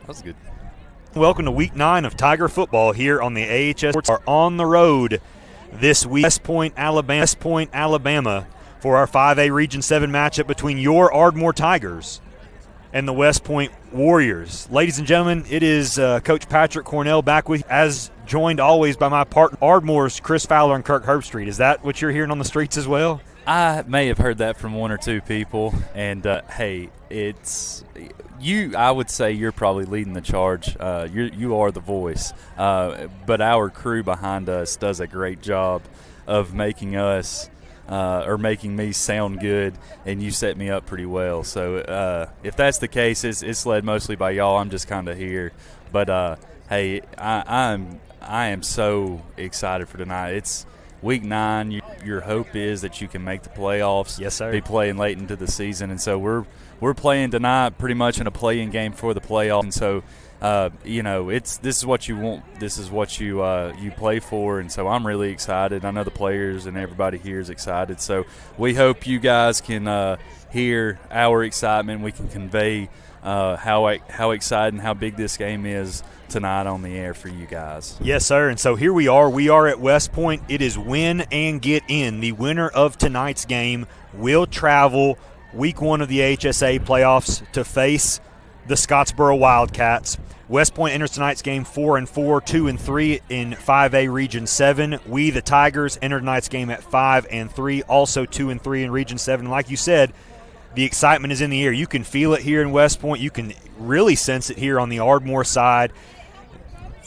That was good. Welcome to Week 9 of Tiger football here on the AHS Sports. Are on the road this week, West Point, Alabama, for our 5A Region 7 matchup between your Ardmore Tigers and the West Point Warriors. Ladies and gentlemen, it is Coach Patrick Cornell back with you, as joined always by my partner, Ardmore's Chris Fowler and Kirk Herbstreit. Is that what you're hearing on the streets as well? I may have heard that from one or two people, and hey, it's you. I would say you're probably leading the charge. You are the voice, but our crew behind us does a great job of making us or making me sound good, and you set me up pretty well. So if that's the case, it's led mostly by y'all. I'm just kind of here, but hey, I am so excited for tonight. It's Week 9, your hope is that you can make the playoffs. Yes, sir. Be playing late into the season, and so we're playing tonight pretty much in a play-in game for the playoffs. And so, this is what you want. This is what you play for, and so I'm really excited. I know the players and everybody here is excited. So we hope you guys can hear our excitement. We can convey how excited and how big this game is tonight on the air for you guys. Yes, sir. And so here we are. We are at West Point. It is win and get in. The winner of tonight's game will travel Week 1 of the AHSA playoffs to face the Scottsboro Wildcats. West Point enters tonight's game 4-4, 2-3 in 5A Region 7. We, the Tigers, enter tonight's game at 5-3, also 2-3 in Region 7. Like you said, the excitement is in the air. You can feel it here in West Point. You can really sense it here on the Ardmore side.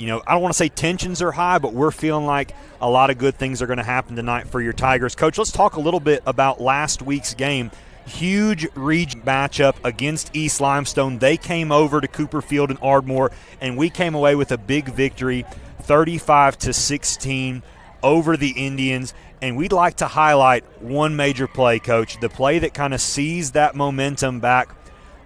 I don't want to say tensions are high, but we're feeling like a lot of good things are going to happen tonight for your Tigers. Coach, let's talk a little bit about last week's game. Huge region matchup against East Limestone. They came over to Cooper Field and Ardmore, and we came away with a big victory, 35-16 over the Indians. And we'd like to highlight one major play, Coach, the play that kind of seized that momentum back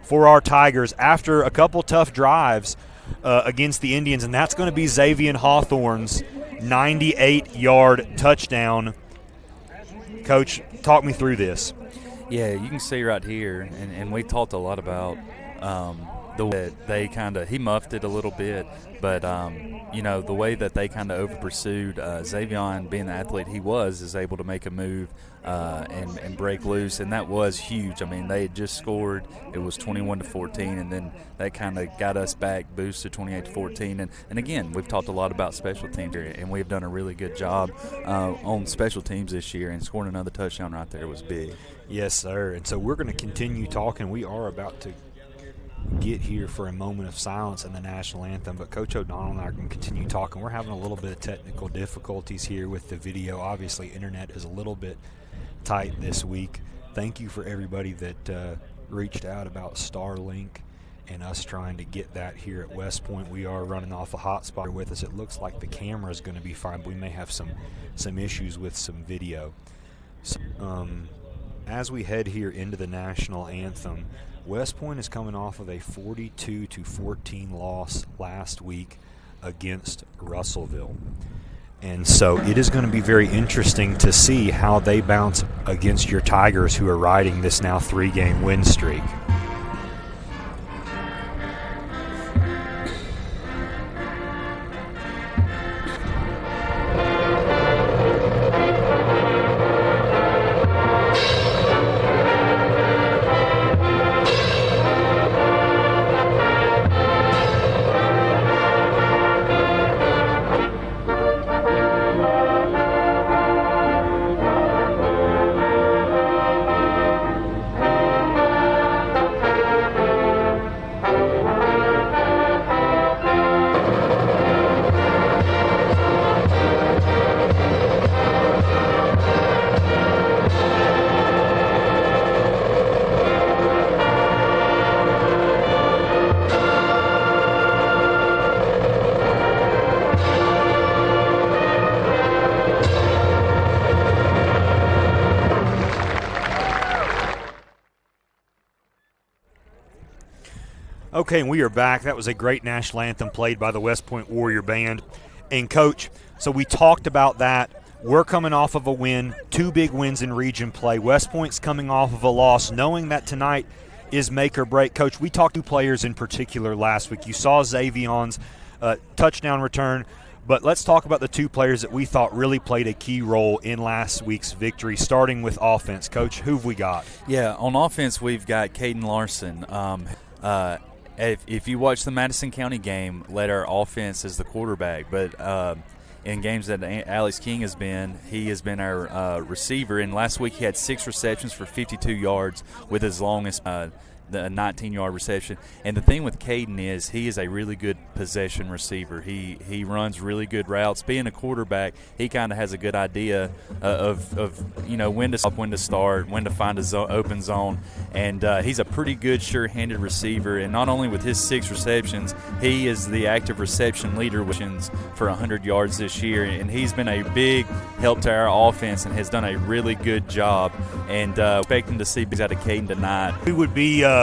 for our Tigers after a couple tough drives against the Indians, and that's going to be Xavier Hawthorne's 98-yard touchdown. Coach, talk me through this. Yeah, you can see right here, and we talked a lot about the way that he muffed it a little bit, but the way that they kind of over pursued Xavier, being the athlete he is able to make a move and break loose, and that was huge. I mean, they had just scored. It was 21-14, and then that kind of got us back, boosted 28-14. And again, we've talked a lot about special teams here, and we've done a really good job on special teams this year, and scoring another touchdown right there was big. Yes, sir. And so we're going to continue talking. We are about to get here for a moment of silence in the national anthem, but Coach O'Donnell and I are going to continue talking. We're having a little bit of technical difficulties here with the video. Obviously, internet is a little bit tight this week. Thank you for everybody that reached out about Starlink and us trying to get that here at West Point. We are running off a hotspot with us. It looks like the camera is going to be fine, but we may have some issues with some video. So, as we head here into the national anthem, West Point is coming off of a 42-14 loss last week against Russellville. And so it is going to be very interesting to see how they bounce against your Tigers, who are riding this now 3-game win streak. Okay, and we are back. That was a great national anthem played by the West Point Warrior Band. And, Coach, so we talked about that. We're coming off of a win, 2 big wins in region play. West Point's coming off of a loss, knowing that tonight is make or break. Coach, we talked to players in particular last week. You saw Xavion's touchdown return, but let's talk about the two players that we thought really played a key role in last week's victory, starting with offense. Coach, who have we got? Yeah, on offense we've got Caden Larson. If you watch the Madison County game, led our offense as the quarterback, but in games that Alex King has been, he has been our receiver. And last week he had 6 receptions for 52 yards with his longest the 19-yard reception. And the thing with Caden is he is a really good possession receiver. He runs really good routes. Being a quarterback, he kind of has a good idea of when to stop, when to start, when to find a open zone. And he's a pretty good sure-handed receiver. And not only with his 6 receptions, he is the active reception leader for 100 yards this year. And he's been a big help to our offense and has done a really good job. And expecting to see out of Caden tonight. We would be remiss